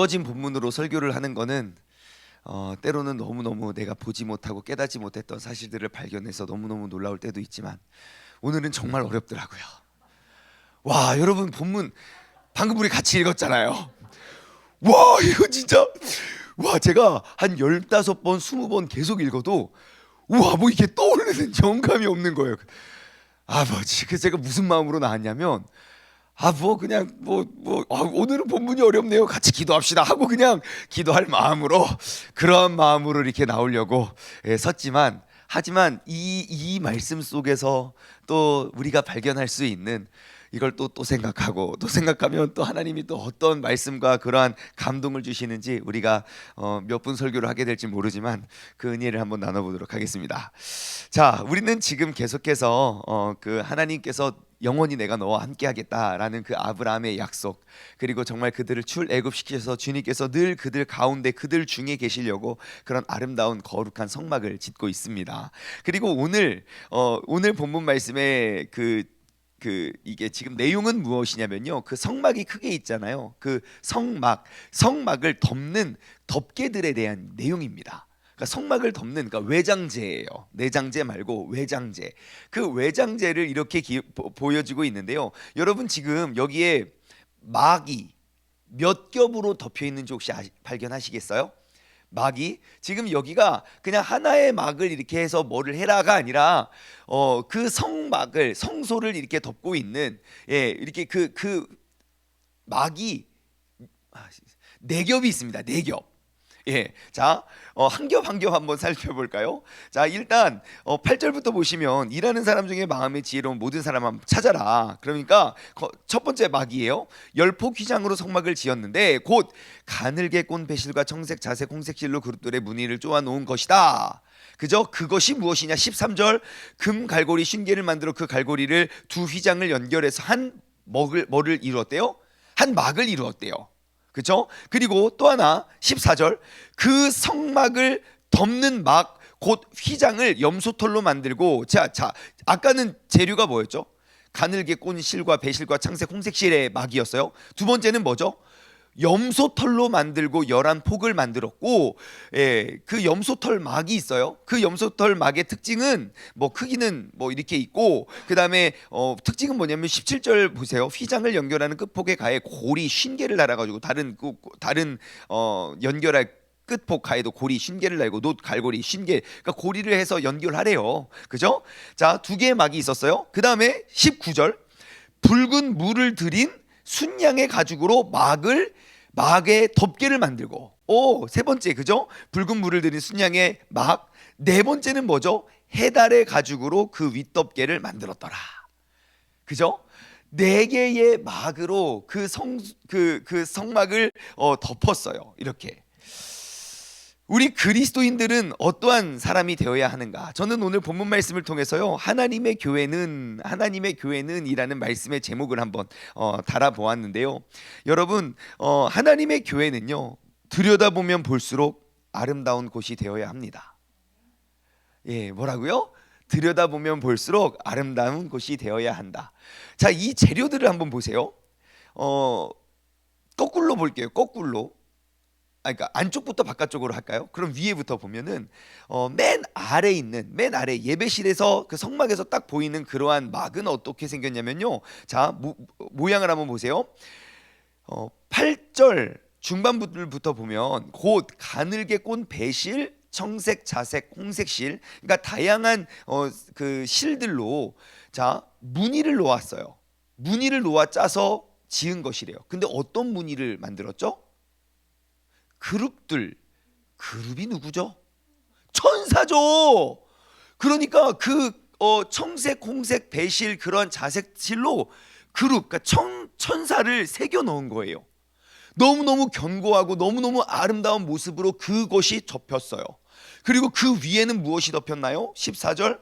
주어진 본문으로 설교를 하는 거는 때로는 너무너무 내가 보지 못하고 깨닫지 못했던 사실들을 발견해서 너무너무 놀라울 때도 있지만 오늘은 정말 어렵더라고요. 와, 여러분 본문 방금 우리 같이 읽었잖아요. 와, 이거 진짜 제가 한 15번 20번 계속 읽어도 뭐 이게 떠오르는 영감이 없는 거예요. 그래서 제가 무슨 마음으로 나왔냐면 오늘은 본문이 어렵네요. 같이 기도합시다 하고 그냥 기도할 마음으로, 그러한 마음으로 이렇게 나오려고 섰지만, 하지만 이 말씀 속에서 또 우리가 발견할 수 있는 이걸 또 생각하고 또 생각하면 또 하나님이 또 어떤 말씀과 그러한 감동을 주시는지 우리가 몇 분 설교를 하게 될지 모르지만 그 은혜를 한번 나눠보도록 하겠습니다. 자, 우리는 지금 계속해서 그 하나님께서 영원히 내가 너와 함께하겠다라는 그 아브라함의 약속, 그리고 정말 그들을 출애굽시키셔서 주님께서 늘 그들 가운데 그들 중에 계시려고 그런 아름다운 거룩한 성막을 짓고 있습니다. 그리고 오늘 본문 말씀에 이게 지금 내용은 무엇이냐면요, 그 성막이 크게 있잖아요. 그 성막을 덮는 덮개들에 대한 내용입니다. 그러니까 성막을 덮는, 그러니까 외장재예요. 내장재 말고 외장재. 그 외장재를 이렇게 보여지고 있는데요. 여러분 지금 여기에 막이 몇 겹으로 덮여 있는지 혹시 발견하시겠어요? 막이 지금 여기가 그냥 하나의 막을 이렇게 해서 뭐를 해라가 아니라 그 성막을, 성소를 이렇게 덮고 있는, 이렇게 그 막이 네 겹이 있습니다. 네 겹. 자, 한 겹 한 겹 한번 살펴볼까요? 자, 일단 8절부터 보시면 일하는 사람 중에 마음의 지혜로운 모든 사람 한번 찾아라. 그러니까 첫 번째 막이에요. 열폭 휘장으로 성막을 지었는데 곧 가늘게 꼰 배실과 청색 자색 홍색실로 그룹들의 무늬를 쪼아 놓은 것이다. 그죠? 그것이 무엇이냐? 13절, 금 갈고리 쉰개를 만들어 그 갈고리를 두 휘장을 연결해서 뭐를 이루었대요? 한 막을 이루었대요. 그렇죠? 그리고 또 하나 14절, 그 성막을 덮는 막 곧 휘장을 염소털로 만들고, 자 아까는 재료가 뭐였죠? 가늘게 꼰 실과 배실과 창색 홍색 실의 막이었어요. 두 번째는 뭐죠? 염소털로 만들고 11폭을 만들었고, 그 염소털 막이 있어요. 그 염소털 막의 특징은 크기는 이렇게 있고, 그 다음에 특징은 뭐냐면 17절 보세요. 휘장을 연결하는 끝폭의 가에 고리 50개를 달아가지고 다른 연결할 끝폭 가에도 고리 50개를 달고 놋 갈고리 50개, 그러니까 고리를 해서 연결하래요. 그죠? 자, 두 개의 막이 있었어요. 그 다음에 19절, 붉은 물을 들인 순양의 가죽으로 막의 덮개를 만들고, 세 번째, 그죠? 붉은 물을 들인 순양의 막. 네 번째는 뭐죠? 해달의 가죽으로 그 윗덮개를 만들었더라. 그죠? 네 개의 막으로 그 성막을 덮었어요. 이렇게. 우리 그리스도인들은 어떠한 사람이 되어야 하는가? 저는 오늘 본문 말씀을 통해서요, 하나님의 교회는 이라는 말씀의 제목을 한번 달아보았는데요. 여러분, 하나님의 교회는요, 들여다보면 볼수록 아름다운 곳이 되어야 합니다. 뭐라고요? 들여다보면 볼수록 아름다운 곳이 되어야 한다. 자, 이 재료들을 한번 보세요. 거꾸로 볼게요. 거꾸로. 그러니까 안쪽부터 바깥쪽으로 할까요? 그럼 위에부터 보면은 맨 아래 예배실에서 그 성막에서 딱 보이는 그러한 막은 어떻게 생겼냐면요. 자, 모양을 한번 보세요. 8절 중반부터 보면 곧 가늘게 꼰 배실, 청색, 자색, 홍색 실, 그러니까 다양한 그 실들로 자 무늬를 놓았어요. 무늬를 놓아 짜서 지은 것이래요. 근데 어떤 무늬를 만들었죠? 그룹이 누구죠? 천사죠. 그러니까 그 청색, 홍색, 배실 그런 자색실로 그러니까 천사를 새겨 넣은 거예요. 너무너무 견고하고 너무너무 아름다운 모습으로 그것이 덮였어요. 그리고 그 위에는 무엇이 덮였나요? 14절,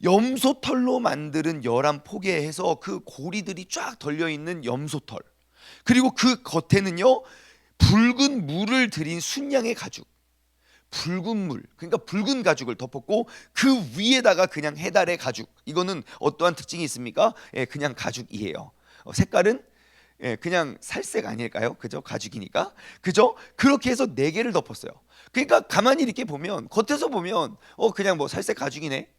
염소털로 만드는 11폭에 해서 그 고리들이 쫙 달려있는 염소털, 그리고 그 겉에는요 붉은 물을 들인 순양의 가죽, 붉은 물, 그러니까 붉은 가죽을 덮었고, 그 위에다가 그냥 해달의 가죽. 이거는 어떠한 특징이 있습니까? 그냥 가죽이에요. 색깔은 예, 그냥 살색 아닐까요? 그죠? 가죽이니까. 그죠? 그렇게 해서 네 개를 덮었어요. 그러니까 가만히 이렇게 보면 겉에서 보면 그냥 뭐 살색 가죽이네.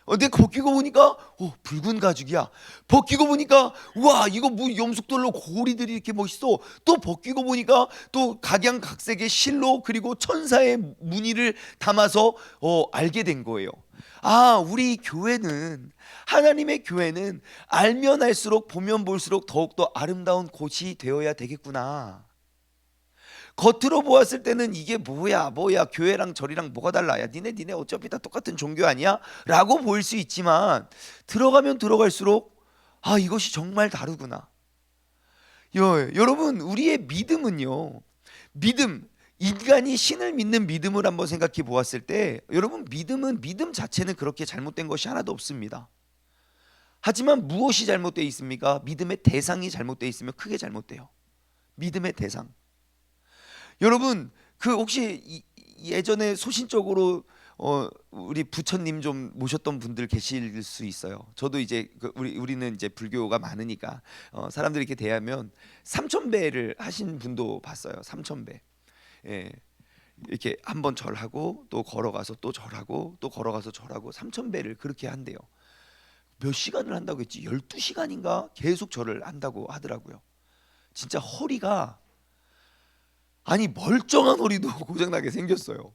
근데 벗기고 보니까 붉은 가죽이야. 벗기고 보니까 와 이거 뭐 염속돌로 고리들이 이렇게 멋있어. 또 벗기고 보니까 또 각양각색의 실로 그리고 천사의 무늬를 담아서 알게 된 거예요. 아, 우리 교회는 하나님의 교회는 알면 알수록 보면 볼수록 더욱더 아름다운 곳이 되어야 되겠구나. 겉으로 보았을 때는 이게 뭐야 교회랑 절이랑 뭐가 달라, 야 니네 어차피 다 똑같은 종교 아니야? 라고 보일 수 있지만 들어가면 들어갈수록 아 이것이 정말 다르구나. 여러분 우리의 믿음은요, 믿음, 인간이 신을 믿는 믿음을 한번 생각해 보았을 때 여러분 믿음 자체는 그렇게 잘못된 것이 하나도 없습니다. 하지만 무엇이 잘못되어 있습니까? 믿음의 대상이 잘못되어 있으면 크게 잘못돼요. 믿음의 대상. 여러분 그 혹시 예전에 소신적으로 우리 부처님 좀 모셨던 분들 계실 수 있어요. 저도 이제 우리는 이제 불교가 많으니까 사람들이 이렇게 대하면 삼천배를 하신 분도 봤어요. 삼천배. 예. 이렇게 한번 절하고 또 걸어가서 또 절하고 또 걸어가서 절하고 삼천배를 그렇게 한대요. 몇 시간을 한다고 했지? 12시간인가 계속 절을 한다고 하더라고요. 진짜 허리가, 아니 멀쩡한 허리도 고장나게 생겼어요.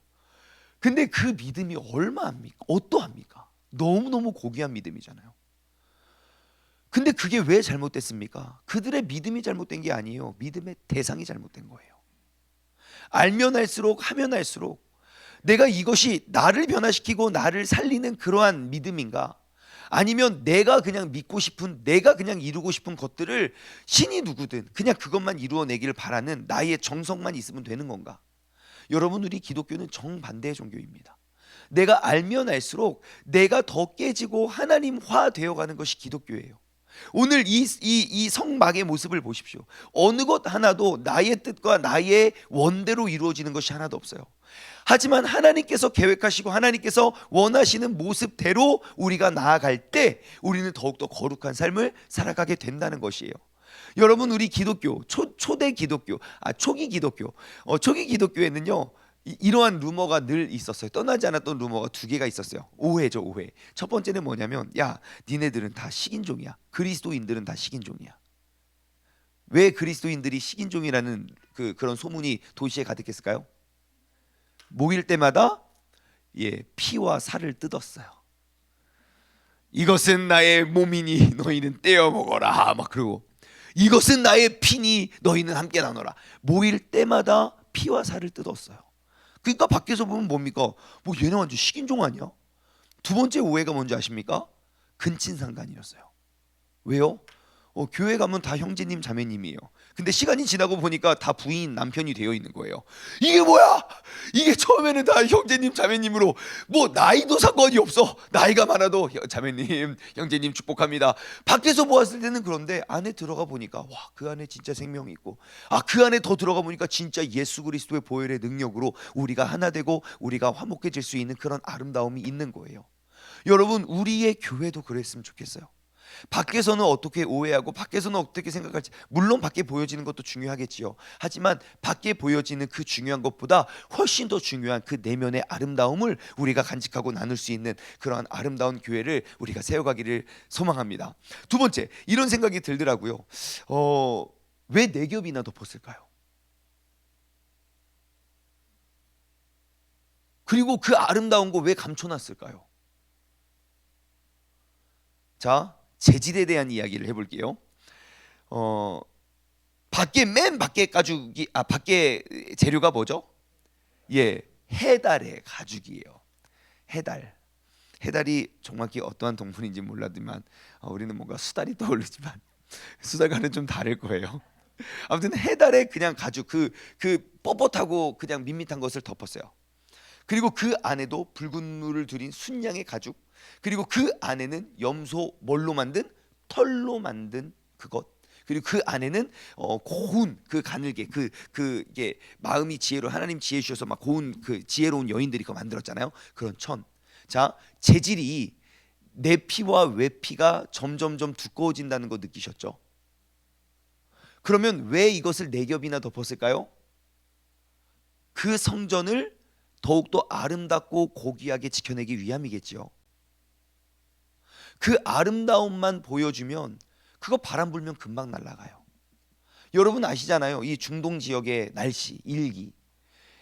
근데 그 믿음이 얼마합니까? 어떠합니까? 너무너무 고귀한 믿음이잖아요. 근데 그게 왜 잘못됐습니까? 그들의 믿음이 잘못된 게 아니에요. 믿음의 대상이 잘못된 거예요. 알면 알수록 하면 할수록 내가 이것이 나를 변화시키고 나를 살리는 그러한 믿음인가? 아니면 내가 그냥 믿고 싶은, 내가 그냥 이루고 싶은 것들을 신이 누구든 그냥 그것만 이루어내기를 바라는 나의 정성만 있으면 되는 건가? 여러분 우리 기독교는 정반대의 종교입니다. 내가 알면 알수록 내가 더 깨지고 하나님화 되어가는 것이 기독교예요. 오늘 이 성막의 모습을 보십시오. 어느 것 하나도 나의 뜻과 나의 원대로 이루어지는 것이 하나도 없어요. 하지만 하나님께서 계획하시고 하나님께서 원하시는 모습대로 우리가 나아갈 때 우리는 더욱더 거룩한 삶을 살아가게 된다는 것이에요. 여러분 우리 기독교 초대 기독교, 초기 기독교, 초기 기독교에는요 이러한 루머가 늘 있었어요. 떠나지 않았던 루머가 두 개가 있었어요. 오해죠, 오해. 첫 번째는 뭐냐면, 야 니네들은 다 식인종이야. 그리스도인들은 다 식인종이야. 왜 그리스도인들이 식인종이라는 그런 소문이 도시에 가득했을까요? 모일 때마다 피와 살을 뜯었어요. 이것은 나의 몸이니 너희는 떼어 먹어라. 막 그러고 이것은 나의 피니 너희는 함께 나눠라. 모일 때마다 피와 살을 뜯었어요. 그러니까 밖에서 보면 뭡니까? 뭐 얘네 완전 식인종 아니야? 두 번째 오해가 뭔지 아십니까? 근친상간이었어요. 왜요? 교회 가면 다 형제님 자매님이에요. 근데 시간이 지나고 보니까 다 부인 남편이 되어 있는 거예요. 이게 뭐야? 이게 처음에는 다 형제님 자매님으로 뭐 나이도 상관이 없어. 나이가 많아도 자매님 형제님 축복합니다. 밖에서 보았을 때는 그런데 안에 들어가 보니까 와, 그 안에 진짜 생명이 있고, 그 안에 더 들어가 보니까 진짜 예수 그리스도의 보혈의 능력으로 우리가 하나 되고 우리가 화목해질 수 있는 그런 아름다움이 있는 거예요. 여러분 우리의 교회도 그랬으면 좋겠어요. 밖에서는 어떻게 오해하고 밖에서는 어떻게 생각할지, 물론 밖에 보여지는 것도 중요하겠지요. 하지만 밖에 보여지는 그 중요한 것보다 훨씬 더 중요한 그 내면의 아름다움을 우리가 간직하고 나눌 수 있는 그러한 아름다운 교회를 우리가 세워가기를 소망합니다. 두 번째, 이런 생각이 들더라고요. 왜 네 겹이나 덮었을까요? 그리고 그 아름다운 거 왜 감춰놨을까요? 자, 재질에 대한 이야기를 해볼게요. 맨 밖에 가죽이, 밖에 재료가 뭐죠? 해달의 가죽이에요. 해달이 정확히 어떠한 동물인지 몰라지만 우리는 뭔가 수달이 떠오르지만 수달과는 좀 다를 거예요. 아무튼 해달의 그냥 가죽, 그 뻣뻣하고 그냥 밋밋한 것을 덮었어요. 그리고 그 안에도 붉은 물을 들인 순양의 가죽, 그리고 그 안에는 염소 뭘로 만든? 털로 만든 그것, 그리고 그 안에는 고운 그 가늘게 그게 마음이 지혜로 하나님 지혜 주셔서 막 고운 그 지혜로운 여인들이 그거 만들었잖아요. 그런 천. 자, 재질이 내 피와 외 피가 점점점 두꺼워진다는 거 느끼셨죠? 그러면 왜 이것을 4겹이나 덮었을까요? 그 성전을 더욱더 아름답고 고귀하게 지켜내기 위함이겠지요. 그 아름다움만 보여주면 그거 바람 불면 금방 날아가요. 여러분 아시잖아요. 이 중동 지역의 날씨, 일기.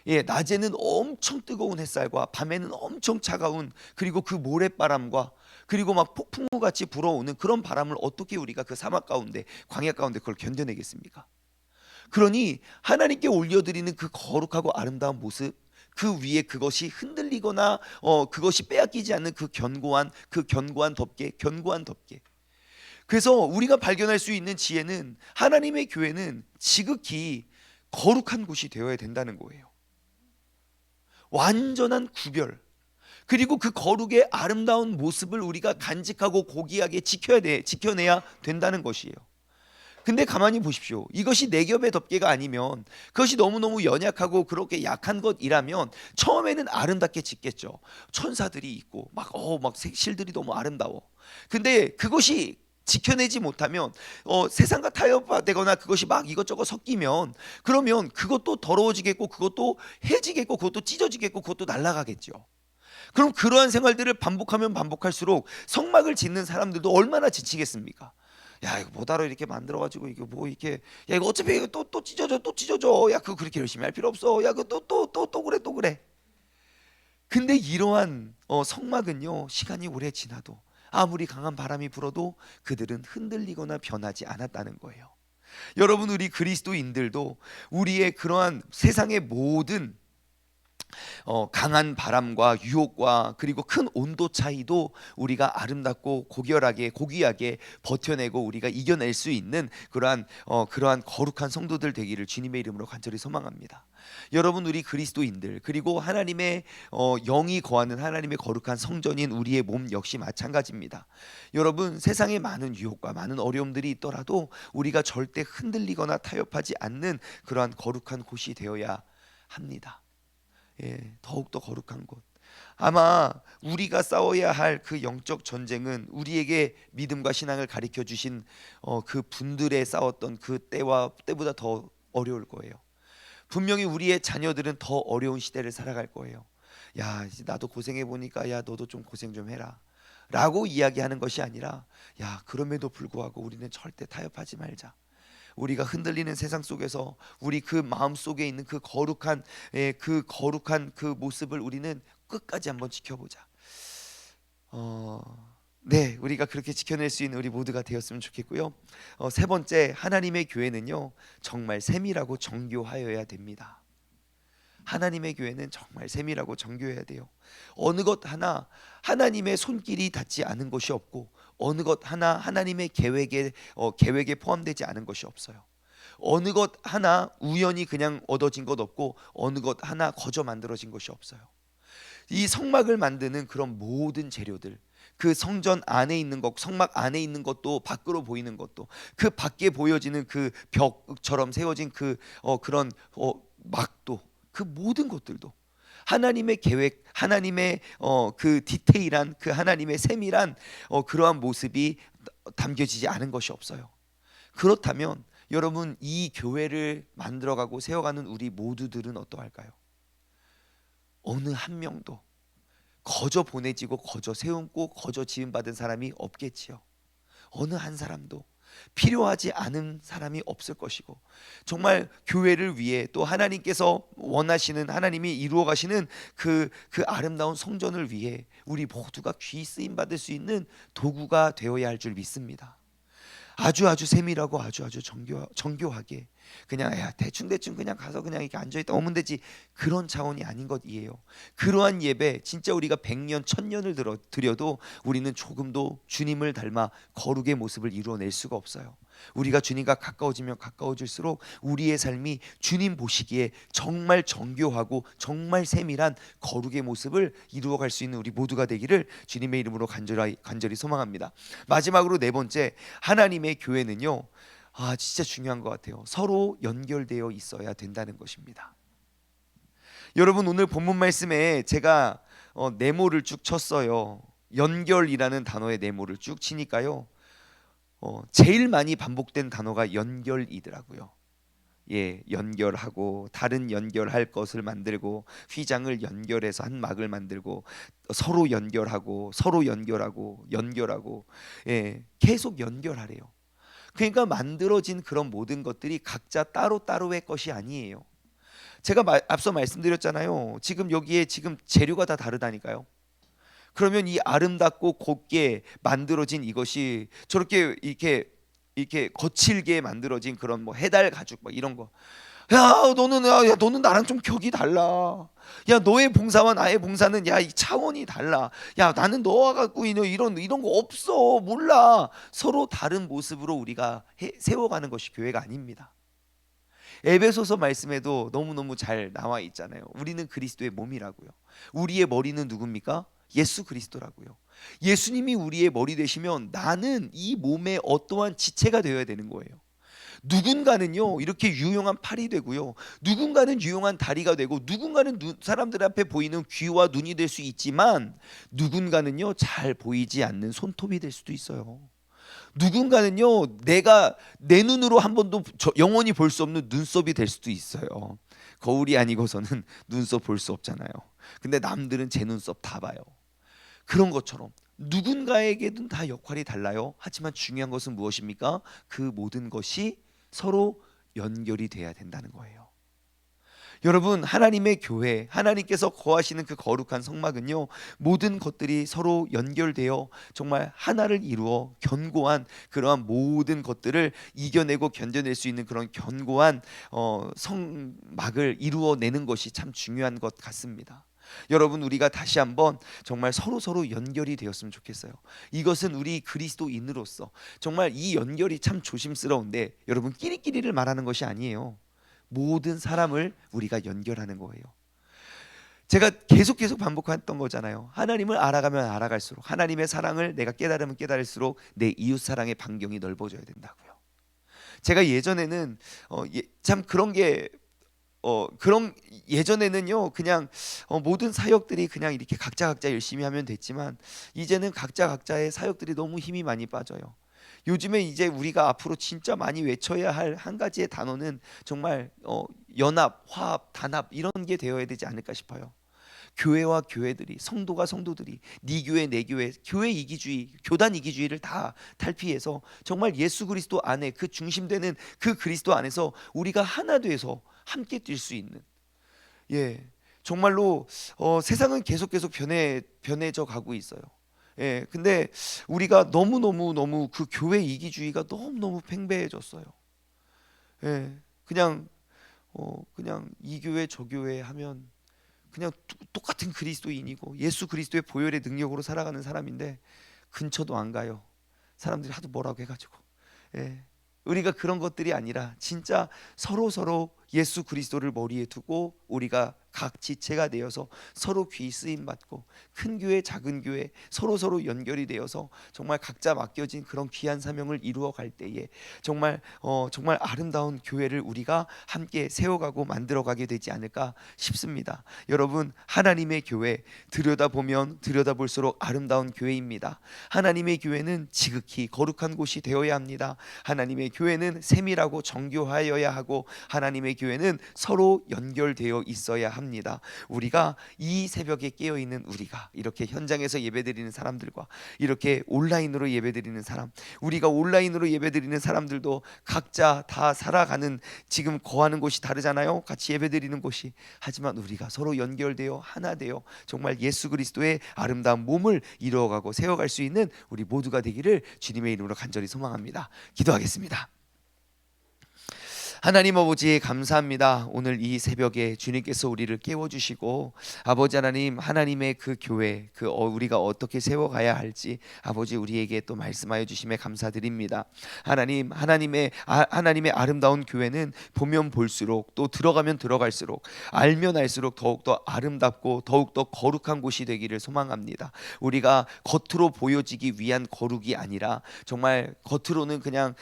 낮에는 엄청 뜨거운 햇살과 밤에는 엄청 차가운, 그리고 그 모래바람과 그리고 막 폭풍우 같이 불어오는 그런 바람을 어떻게 우리가 그 사막 가운데, 광야 가운데 그걸 견뎌내겠습니까? 그러니 하나님께 올려드리는 그 거룩하고 아름다운 모습, 그 위에 그것이 흔들리거나 그것이 빼앗기지 않는 그 견고한 덮개. 그래서 우리가 발견할 수 있는 지혜는, 하나님의 교회는 지극히 거룩한 곳이 되어야 된다는 거예요. 완전한 구별, 그리고 그 거룩의 아름다운 모습을 우리가 간직하고 고귀하게 지켜내야 된다는 것이에요. 근데 가만히 보십시오. 이것이 4겹의 덮개가 아니면, 그것이 너무너무 연약하고 그렇게 약한 것이라면 처음에는 아름답게 짓겠죠. 천사들이 있고 막 색실들이 너무 아름다워. 근데 그것이 지켜내지 못하면 세상과 타협되거나 그것이 막 이것저것 섞이면, 그러면 그것도 더러워지겠고, 그것도 해지겠고, 그것도 찢어지겠고, 그것도 날아가겠죠. 그럼 그러한 생활들을 반복하면 반복할수록 성막을 짓는 사람들도 얼마나 지치겠습니까? 야, 이거 뭐다로 이렇게 만들어가지고 이거 뭐 이렇게, 야 이거 어차피 이거 또 찢어져. 야 그거 그렇게 열심히 할 필요 없어. 야 그거 또 그래. 근데 이러한 성막은요, 시간이 오래 지나도 아무리 강한 바람이 불어도 그들은 흔들리거나 변하지 않았다는 거예요. 여러분, 우리 그리스도인들도 우리의 그러한 세상의 모든 강한 바람과 유혹과 그리고 큰 온도 차이도 우리가 아름답고 고귀하게 버텨내고 우리가 이겨낼 수 있는 그러한 거룩한 성도들 되기를 주님의 이름으로 간절히 소망합니다. 여러분, 우리 그리스도인들, 그리고 하나님의 영이 거하는 하나님의 거룩한 성전인 우리의 몸 역시 마찬가지입니다. 여러분, 세상에 많은 유혹과 많은 어려움들이 있더라도 우리가 절대 흔들리거나 타협하지 않는 그러한 거룩한 곳이 되어야 합니다. 더욱더 거룩한 곳. 아마 우리가 싸워야 할 그 영적 전쟁은 우리에게 믿음과 신앙을 가르쳐 주신 그 분들의 싸웠던 그 때보다 더 어려울 거예요. 분명히 우리의 자녀들은 더 어려운 시대를 살아갈 거예요. 야, 나도 고생해 보니까 야 너도 좀 고생 좀 해라 라고 이야기하는 것이 아니라, 야 그럼에도 불구하고 우리는 절대 타협하지 말자. 우리가 흔들리는 세상 속에서 우리 그 마음 속에 있는 그 거룩한 그 모습을 우리는 끝까지 한번 지켜보자. 네, 우리가 그렇게 지켜낼 수 있는 우리 모두가 되었으면 좋겠고요. 세 번째, 하나님의 교회는요 정말 세밀하고 정교하여야 됩니다. 하나님의 교회는 정말 세밀하고 정교해야 돼요. 어느 것 하나 하나님의 손길이 닿지 않은 것이 없고, 어느 것 하나 하나님의 계획에 포함되지 않은 것이 없어요. 어느 것 하나 우연히 그냥 얻어진 것 없고, 어느 것 하나 거저 만들어진 것이 없어요. 이 성막을 만드는 그런 모든 재료들, 그 성전 안에 있는 것, 성막 안에 있는 것도, 밖으로 보이는 것도, 그 밖에 보여지는 그 벽처럼 세워진 그런 막도, 그 모든 것들도 하나님의 계획, 하나님의 그 디테일한, 그 하나님의 세밀한 그러한 모습이 담겨지지 않은 것이 없어요. 그렇다면 여러분, 이 교회를 만들어가고 세워가는 우리 모두들은 어떠할까요? 어느 한 명도 거저 보내지고 거저 세우고 거저 지음받은 사람이 없겠지요. 어느 한 사람도 필요하지 않은 사람이 없을 것이고, 정말 교회를 위해 또 하나님께서 원하시는, 하나님이 이루어 가시는 그 아름다운 성전을 위해 우리 모두가 귀 쓰임 받을 수 있는 도구가 되어야 할 줄 믿습니다. 아주 세밀하고 아주 정교하게, 그냥 야 대충 그냥 가서 그냥 이렇게 앉아있다 오면 되지, 그런 차원이 아닌 것이에요. 그러한 예배, 진짜 우리가 100년 1000년을 드려도 우리는 조금도 주님을 닮아 거룩의 모습을 이루어낼 수가 없어요. 우리가 주님과 가까워지면 가까워질수록 우리의 삶이 주님 보시기에 정말 정교하고 정말 세밀한 거룩의 모습을 이루어갈 수 있는 우리 모두가 되기를 주님의 이름으로 간절히 소망합니다. 마지막으로 네 번째, 하나님의 교회는요 진짜 중요한 것 같아요. 서로 연결되어 있어야 된다는 것입니다. 여러분, 오늘 본문 말씀에 제가 네모를 쭉 쳤어요. 연결이라는 단어의 네모를 쭉 치니까요 제일 많이 반복된 단어가 연결이더라고요. 예, 연결하고 다른 연결할 것을 만들고 휘장을 연결해서 한 막을 만들고 서로 연결하고 서로 연결하고 연결하고 예, 계속 연결하래요. 그러니까 만들어진 그런 모든 것들이 각자 따로따로의 것이 아니에요. 제가 앞서 말씀드렸잖아요. 지금 여기에 지금 재료가 다 다르다니까요. 그러면 이 아름답고 곱게 만들어진 이것이 저렇게 이렇게 거칠게 만들어진 그런 뭐 해달 가죽 막 이런 거. 너는 나랑 좀 격이 달라. 야, 너의 봉사와 나의 봉사는 야, 이 차원이 달라. 야, 나는 너와 갖고 있는 이런 거 없어. 몰라. 서로 다른 모습으로 우리가 세워가는 것이 교회가 아닙니다. 에베소서 말씀에도 너무너무 잘 나와 있잖아요. 우리는 그리스도의 몸이라고요. 우리의 머리는 누굽니까? 예수 그리스도라고요. 예수님이 우리의 머리 되시면 나는 이 몸의 어떠한 지체가 되어야 되는 거예요. 누군가는요 이렇게 유용한 팔이 되고요, 누군가는 유용한 다리가 되고, 누군가는 사람들 앞에 보이는 귀와 눈이 될 수 있지만, 누군가는요 잘 보이지 않는 손톱이 될 수도 있어요. 누군가는요 내가 내 눈으로 한 번도 영원히 볼 수 없는 눈썹이 될 수도 있어요. 거울이 아니고서는 눈썹 볼 수 없잖아요. 근데 남들은 제 눈썹 다 봐요. 그런 것처럼 누군가에게는 다 역할이 달라요. 하지만 중요한 것은 무엇입니까? 그 모든 것이 서로 연결이 돼야 된다는 거예요. 여러분, 하나님의 교회, 하나님께서 거하시는 그 거룩한 성막은요, 모든 것들이 서로 연결되어 정말 하나를 이루어 견고한 그러한 모든 것들을 이겨내고 견뎌낼 수 있는 그런 견고한 성막을 이루어내는 것이 참 중요한 것 같습니다. 여러분, 우리가 다시 한번 정말 서로 연결이 되었으면 좋겠어요. 이것은 우리 그리스도인으로서 정말 이 연결이 참 조심스러운데, 여러분, 끼리끼리를 말하는 것이 아니에요. 모든 사람을 우리가 연결하는 거예요. 제가 계속 반복했던 거잖아요. 하나님을 알아가면 알아갈수록, 하나님의 사랑을 내가 깨달으면 깨달을수록 내 이웃 사랑의 반경이 넓어져야 된다고요. 제가 예전에는 참 그런 게 그런 예전에는요 그냥 모든 사역들이 그냥 이렇게 각자 열심히 하면 됐지만, 이제는 각자의 사역들이 너무 힘이 많이 빠져요. 요즘에 이제 우리가 앞으로 진짜 많이 외쳐야 할 한 가지의 단어는 정말 연합, 화합, 단합 이런 게 되어야 되지 않을까 싶어요. 교회와 교회들이, 성도가 성도들이, 네 교회 내 교회, 교회 이기주의, 교단 이기주의를 다 탈피해서 정말 예수 그리스도 안에 그 중심되는 그 그리스도 안에서 우리가 하나 돼서 함께 뛸 수 있는, 예, 정말로 세상은 계속 변해져 가고 있어요. 예, 근데 우리가 너무 그 교회 이기주의가 너무 팽배해졌어요. 예, 그냥 이 교회 저 교회 하면 그냥 똑같은 그리스도인이고 예수 그리스도의 보혈의 능력으로 살아가는 사람인데 근처도 안 가요. 사람들이 하도 뭐라고 해가지고. 예, 우리가 그런 것들이 아니라 진짜 서로 예수 그리스도를 머리에 두고 우리가 각 지체가 되어서 서로 귀 쓰임 받고, 큰 교회 작은 교회 서로 연결이 되어서 정말 각자 맡겨진 그런 귀한 사명을 이루어 갈 때에 정말 아름다운 교회를 우리가 함께 세워가고 만들어가게 되지 않을까 싶습니다. 여러분, 하나님의 교회 들여다보면 들여다볼수록 아름다운 교회입니다. 하나님의 교회는 지극히 거룩한 곳이 되어야 합니다. 하나님의 교회는 세밀하고 정교하여야 하고, 하나님의 교회는 서로 연결되어 있어야 합니다. 우리가 이 새벽에 깨어있는 우리가, 이렇게 현장에서 예배드리는 사람들과 이렇게 온라인으로 예배드리는 사람, 우리가 온라인으로 예배드리는 사람들도 각자 다 살아가는, 지금 거하는 곳이 다르잖아요. 같이 예배드리는 곳이. 하지만 우리가 서로 연결되어 하나 되어 정말 예수 그리스도의 아름다운 몸을 이루어가고 세워갈 수 있는 우리 모두가 되기를 주님의 이름으로 간절히 소망합니다. 기도하겠습니다. 하나님 아버지, 감사합니다. 오늘 이 새벽에 주님께서 우리를 깨워주시고, 아버지 하나님, 하나님의 그 교회, 우리가 어떻게 세워가야 할지 아버지 우리에게 또 말씀하여 주심에 감사드립니다. 하나님의 아름다운 교회는 보면 볼수록, 또 들어가면 들어갈수록, 알면 알수록 더욱더 아름답고 더욱더 거룩한 곳이 되기를 소망합니다. 우리가 겉으로 보여지기 위한 거룩이 아니라 정말 겉으로는 그냥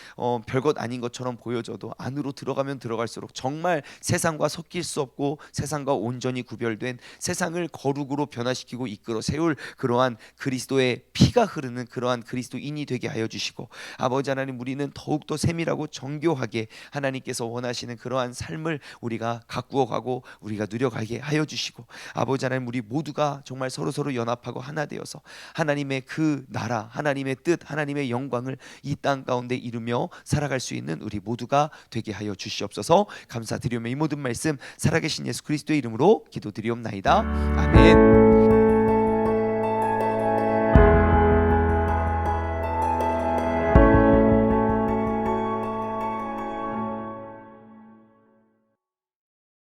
별것 아닌 것처럼 보여져도 안으로 들어 들어가면 들어갈수록 정말 세상과 섞일 수 없고 세상과 온전히 구별된, 세상을 거룩으로 변화시키고 이끌어 세울 그러한 그리스도의 피가 흐르는 그러한 그리스도인이 되게 하여 주시고, 아버지 하나님, 우리는 더욱더 세밀하고 정교하게 하나님께서 원하시는 그러한 삶을 우리가 가꾸어 가고 우리가 누려가게 하여 주시고, 아버지 하나님, 우리 모두가 정말 서로서로 연합하고 하나 되어서 하나님의 그 나라, 하나님의 뜻, 하나님의 영광을 이 땅 가운데 이루며 살아갈 수 있는 우리 모두가 되게 하여 주시옵소서. 감사드리며 이 모든 말씀 살아계신 예수 그리스도의 이름으로 기도드리옵나이다. 아멘.